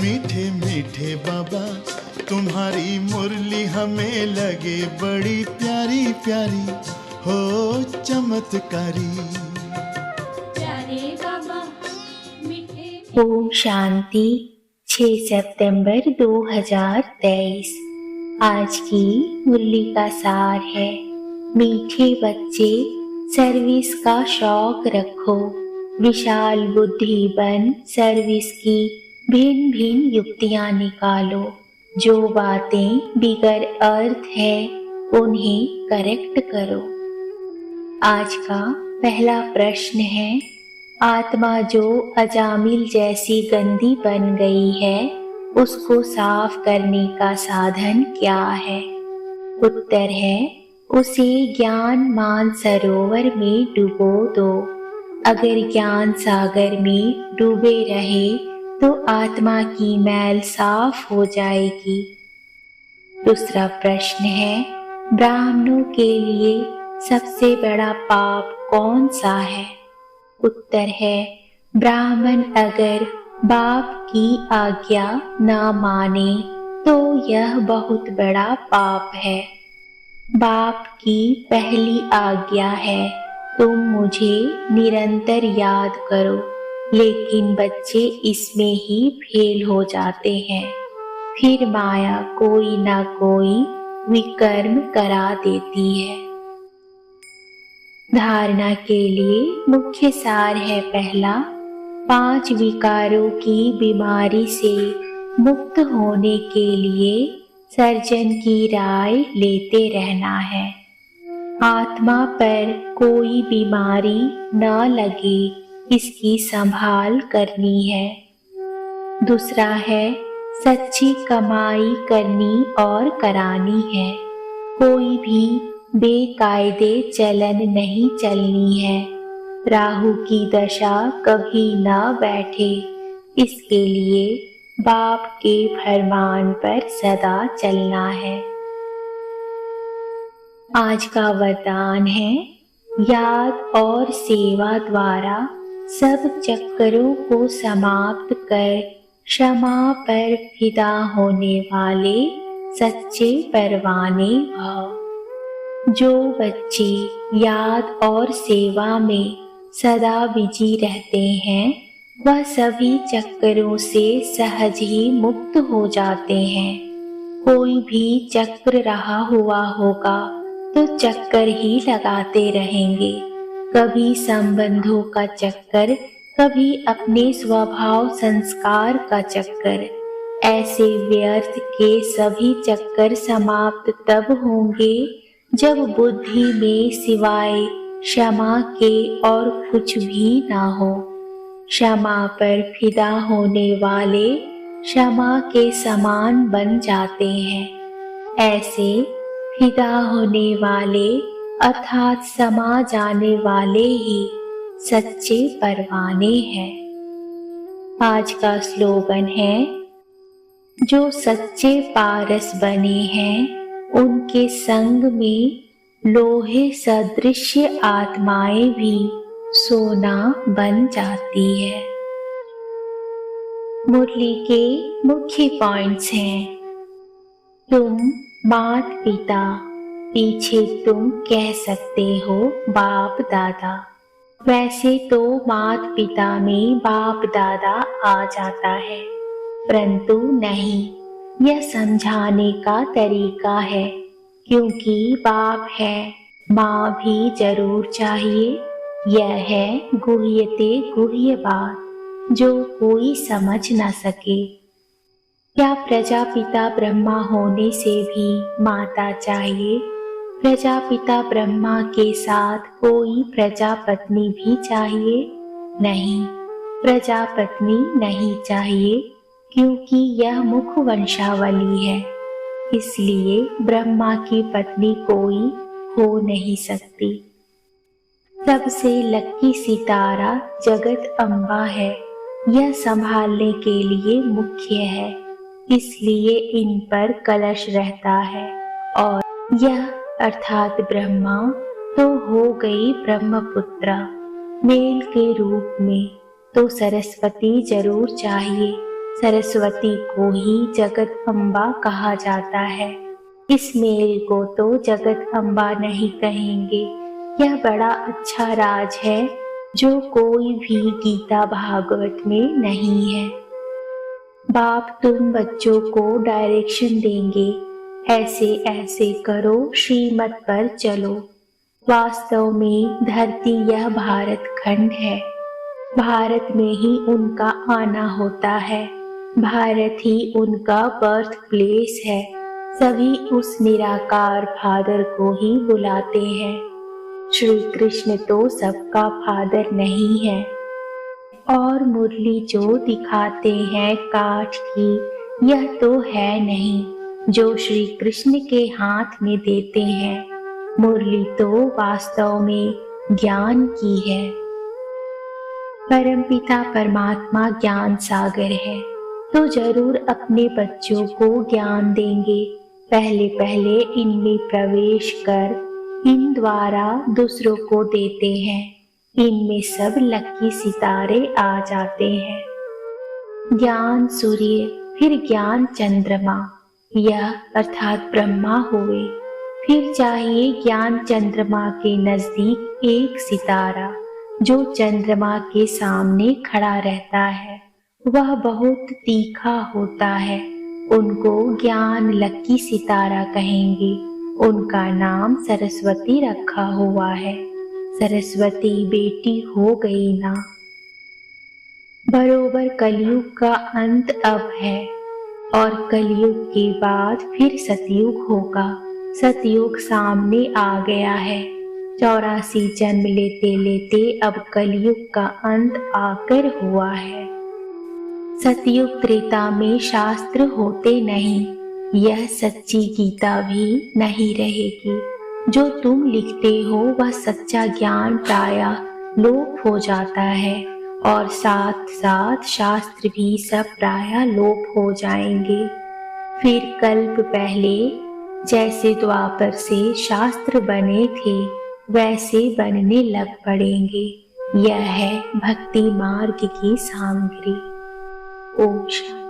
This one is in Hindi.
मीठे मीठे बाबा तुम्हारी मुरली हमें लगे बड़ी प्यारी प्यारी हो चमत्कारी। प्यारे बाबा मीठे। ओम शांति। 6 सितंबर 2023। आज की मुरली का सार है, मीठे बच्चे सर्विस का शौक रखो, विशाल बुद्धि बन सर्विस की भिन्न भिन्न युक्तियां निकालो, जो बातें बिगर अर्थ है उन्हें करेक्ट करो। आज का पहला प्रश्न है, आत्मा जो अजामिल जैसी गंदी बन गई है उसको साफ करने का साधन क्या है? उत्तर है, उसे ज्ञान मान सरोवर में डुबो दो। अगर ज्ञान सागर में डूबे रहे तो आत्मा की मैल साफ हो जाएगी। दूसरा प्रश्न है, ब्राह्मणों के लिए सबसे बड़ा पाप कौन सा है? उत्तर है, ब्राह्मण अगर बाप की आज्ञा ना माने तो यह बहुत बड़ा पाप है। बाप की पहली आज्ञा है, तुम मुझे निरंतर याद करो, लेकिन बच्चे इसमें ही फेल हो जाते हैं। फिर माया कोई ना कोई विकर्म करा देती है। धारणा के लिए मुख्य सार है, पहला, 5 विकारों की बीमारी से मुक्त होने के लिए सर्जन की राय लेते रहना है। आत्मा पर कोई बीमारी न लगे इसकी संभाल करनी है। दूसरा है, सच्ची कमाई करनी और करानी है। कोई भी बेकायदे चलन नहीं चलनी है। राहु की दशा कभी न बैठे, इसके लिए बाप के फरमान पर सदा चलना है। आज का वरदान है, याद और सेवा द्वारा सब चक्करों को समाप्त कर क्षमा पर फिदा होने वाले सच्चे परवाने भव। जो बच्चे याद और सेवा में सदा बिजी रहते हैं वह सभी चक्करों से सहज ही मुक्त हो जाते हैं। कोई भी चक्र रहा हुआ होगा तो चक्कर ही लगाते रहेंगे, कभी संबंधों का चक्कर, कभी अपने स्वभाव संस्कार का चक्कर। ऐसे व्यर्थ के सभी चक्कर समाप्त तब होंगे जब बुद्धि में सिवाय क्षमा के और कुछ भी ना हो। क्षमा पर फिदा होने वाले क्षमा के समान बन जाते हैं। ऐसे फिदा होने वाले अर्थात समा जाने वाले ही सच्चे परवाने हैं। आज का स्लोगन है, जो सच्चे पारस बने हैं उनके संग में लोहे सदृश आत्माएं भी सोना बन जाती है। मुरली के मुख्य पॉइंट्स हैं, तुम मात पिता, पीछे तुम कह सकते हो बाप दादा। वैसे तो मात पिता में बाप दादा आ जाता है, परंतु नहीं, यह समझाने का तरीका है, क्योंकि बाप है, माँ भी जरूर चाहिए। यह है गुह्यते गुह्य बात, जो कोई समझ न सके। क्या प्रजापिता ब्रह्मा होने से भी माता चाहिए? प्रजापिता ब्रह्मा के साथ कोई प्रजापत्नी भी चाहिए? नहीं, प्रजापत्नी नहीं चाहिए, क्योंकि यह मुख वंशावली है, इसलिए ब्रह्मा की पत्नी कोई हो नहीं सकती। सबसे लक्की सितारा जगत अम्बा है, यह संभालने के लिए मुख्य है, इसलिए इन पर कलश रहता है। और यह अर्थात ब्रह्मा तो हो गई ब्रह्मपुत्रा, मेल के रूप में तो सरस्वती जरूर चाहिए, सरस्वती को ही जगत अम्बा कहा जाता है। इस मेल को तो जगत अम्बा नहीं कहेंगे। यह बड़ा अच्छा राज है जो कोई भी गीता भागवत में नहीं है। बाप तुम बच्चों को डायरेक्शन देंगे, ऐसे ऐसे करो, श्रीमत पर चलो। वास्तव में धरती यह भारत खंड है। भारत में ही उनका आना होता है। भारत ही उनका बर्थ प्लेस है। सभी उस निराकार फादर को ही बुलाते हैं। श्री कृष्ण तो सबका फादर नहीं है। और मुरली जो दिखाते हैं काठ की, यह तो है नहीं जो श्री कृष्ण के हाथ में देते हैं। मुरली तो वास्तव में ज्ञान की है। परमपिता परमात्मा ज्ञान सागर है, तो जरूर अपने बच्चों को ज्ञान देंगे। पहले पहले इनमें प्रवेश कर इन द्वारा दूसरों को देते हैं। इनमें सब लकी सितारे आ जाते हैं। ज्ञान सूर्य, फिर ज्ञान चंद्रमा, यह अर्थात ब्रह्मा हुए। फिर चाहिए ज्ञान चंद्रमा के नजदीक एक सितारा जो चंद्रमा के सामने खड़ा रहता है। वह बहुत तीखा होता है। उनको ज्ञान लकी सितारा कहेंगे। उनका नाम सरस्वती रखा हुआ है। सरस्वती बेटी हो गई ना। बरोबर कलयुग का अंत अब है और कलयुग के बाद फिर सतयुग होगा। सतयुग सामने आ गया है। 84 जन्म लेते लेते अब कलयुग का अंत आकर हुआ है। सतयुग त्रेता में शास्त्र होते नहीं। यह सच्ची गीता भी नहीं रहेगी। जो तुम लिखते हो वह सच्चा ज्ञान प्रायः लोप हो जाता है और साथ साथ शास्त्र भी सब प्रायः लोप हो जाएंगे। फिर कल्प पहले जैसे द्वापर से शास्त्र बने थे वैसे बनने लग पड़ेंगे। यह है भक्ति मार्ग की सामग्री। ओम शांति।